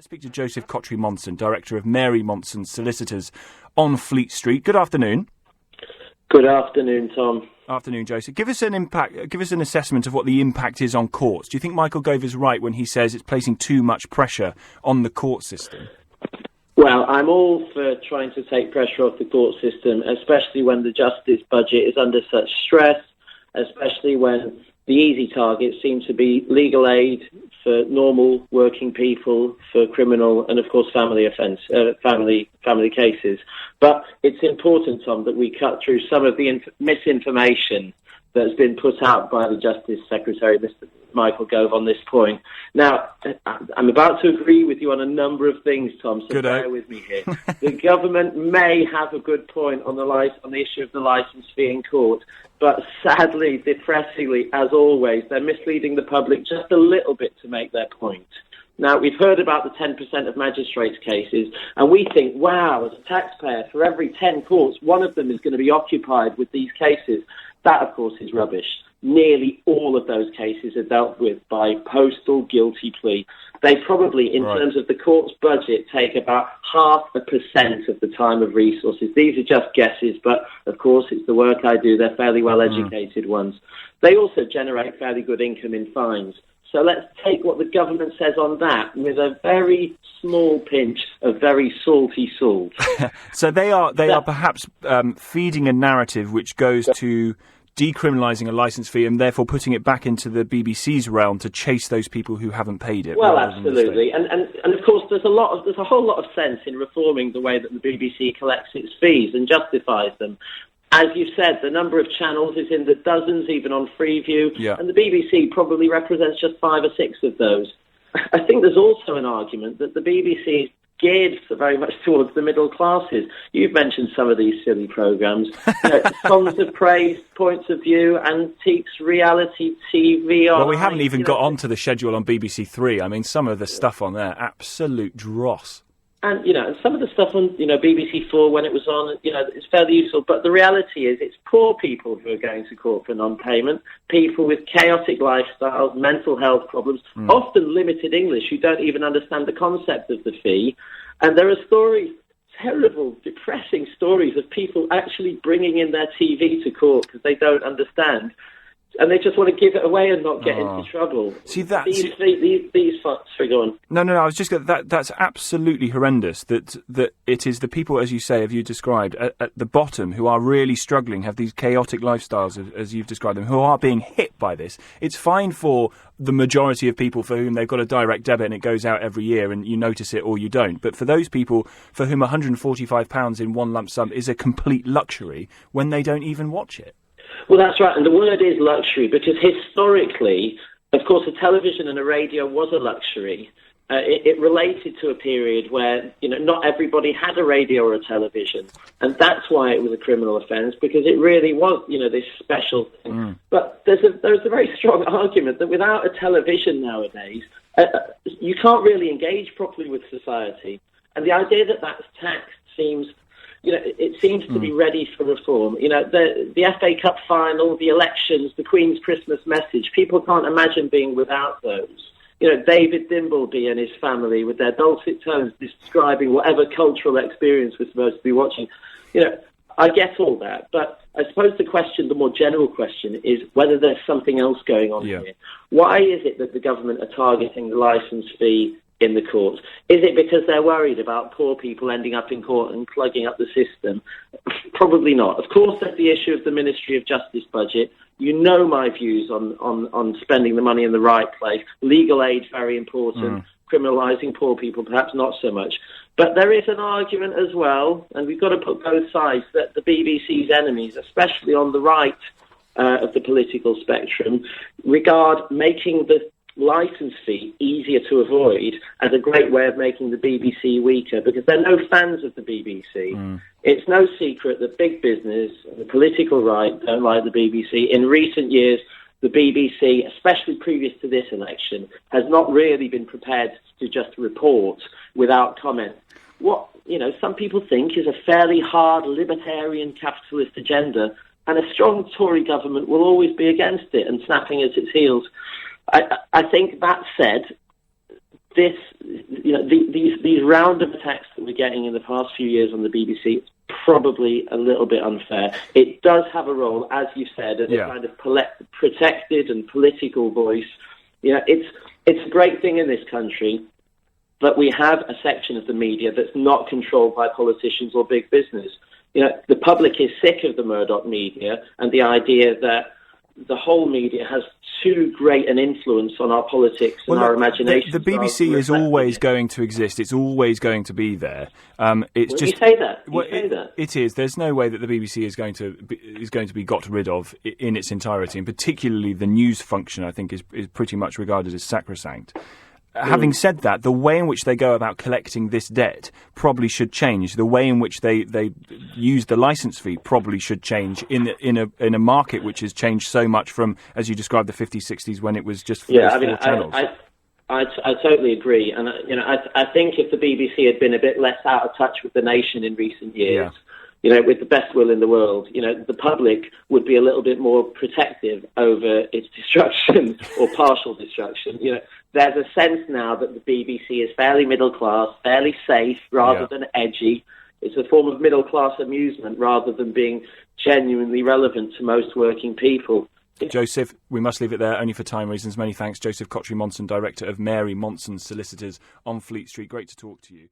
Let's speak to Joseph Kotrie-Monson, Director of Mary Monson Solicitors on Fleet Street. Good afternoon. Good afternoon, Tom. Afternoon, Joseph. Give us an assessment of what the impact is on courts. Do you think Michael Gove is right when he says it's placing too much pressure on the court system? Well, I'm all for trying to take pressure off the court system, especially when the justice budget is under such stress, especially when the easy targets seem to be legal aid for normal working people, for criminal and, of course, family cases. But it's important, Tom, that we cut through some of the misinformation that's been put out by the Justice Secretary, Mr. Michael Gove, on this point. Now, I'm about to agree with you on a number of things, Tom, so bear with me here. The government may have a good point on the issue of the licence fee in court, but sadly, depressingly, as always, they're misleading the public just a little bit to make their point. Now, we've heard about the 10% of magistrates' cases, and we think, wow, as a taxpayer, for every 10 courts, one of them is going to be occupied with these cases. That, of course, is rubbish. Nearly all of those cases are dealt with by postal guilty plea. They probably, in terms of the court's budget, take about 0.5% of the time of resources. These are just guesses, but of course it's the work I do. They're fairly well-educated ones. They also generate fairly good income in fines. So let's take what the government says on that with a very small pinch of very salty salt. So they are perhaps feeding a narrative which goes to decriminalising a licence fee and therefore putting it back into the BBC's realm to chase those people who haven't paid it. Well, absolutely. And of course, there's a whole lot of sense in reforming the way that the BBC collects its fees and justifies them. As you've said, the number of channels is in the dozens, even on Freeview, and the BBC probably represents just 5 or 6 of those. I think there's also an argument that the BBC is geared very much towards the middle classes. You've mentioned some of these silly programmes. Songs of praise, points of view, antiques, reality TV. Well, we haven't even got onto the schedule on BBC Three. I mean, some of the stuff on there, absolute dross. And, and some of the stuff on, BBC 4 when it was on, it's fairly useful. But the reality is it's poor people who are going to court for non-payment, people with chaotic lifestyles, mental health problems, often limited English, who don't even understand the concept of the fee. And there are stories, terrible, depressing stories of people actually bringing in their TV to court because they don't understand. And they just want to give it away and not get into trouble. See that? Sorry, go on. No. I was just that's absolutely horrendous. That it is the people, as you say, as you described, at the bottom who are really struggling, have these chaotic lifestyles, as you've described them, who are being hit by this. It's fine for the majority of people for whom they've got a direct debit and it goes out every year and you notice it or you don't. But for those people for whom £145 in one lump sum is a complete luxury when they don't even watch it. Well, that's right, and the word is luxury, because historically, of course, a television and a radio was a luxury. It related to a period where, not everybody had a radio or a television, and that's why it was a criminal offence, because it really was, this special thing. But there's a very strong argument that without a television nowadays, you can't really engage properly with society, and the idea that that's taxed seems... it seems to be ready for reform. The FA Cup final, the elections, the Queen's Christmas message, people can't imagine being without those. David Dimbleby and his family with their dulcet tones describing whatever cultural experience we're supposed to be watching. I get all that, but I suppose the more general question is whether there's something else going on here. Why is it that the government are targeting the licence fee in the courts? Is it because they're worried about poor people ending up in court and plugging up the system? Probably not. Of course, there's the issue of the Ministry of Justice budget. You know my views on spending the money in the right place. Legal aid, very important. Criminalising poor people, perhaps not so much. But there is an argument as well, and we've got to put both sides, that the BBC's enemies, especially on the right of the political spectrum, regard making the licence fee easier to avoid as a great way of making the BBC weaker, because they're no fans of the BBC. It's no secret that big business and the political right don't like the BBC. In recent years, the BBC, especially previous to this election, has not really been prepared to just report without comment. What some people think is a fairly hard libertarian capitalist agenda, and a strong Tory government will always be against it and snapping at its heels. I think that said, this, these round of attacks that we're getting in the past few years on the BBC, it's probably a little bit unfair. It does have a role, as you said, as a kind of protected and political voice. It's a great thing in this country, but we have a section of the media that's not controlled by politicians or big business. The public is sick of the Murdoch media and the idea that the whole media has too great an influence on our politics and our imagination. The BBC is always going to exist. It's always going to be there. It's just you say that. You say that. It is. There's no way that the BBC is going to be got rid of in its entirety, and particularly the news function, I think, is pretty much regarded as sacrosanct. Having said that, the way in which they go about collecting this debt probably should change. The way in which they use the licence fee probably should change in a market which has changed so much from, as you described, the 50s, 60s when it was just four channels. I totally agree, and I think if the BBC had been a bit less out of touch with the nation in recent years. With the best will in the world, the public would be a little bit more protective over its destruction or partial destruction. There's a sense now that the BBC is fairly middle class, fairly safe rather than edgy. It's a form of middle class amusement rather than being genuinely relevant to most working people. Joseph, we must leave it there only for time reasons. Many thanks. Joseph Kotrie-Monson, Director of Mary Monson Solicitors on Fleet Street. Great to talk to you.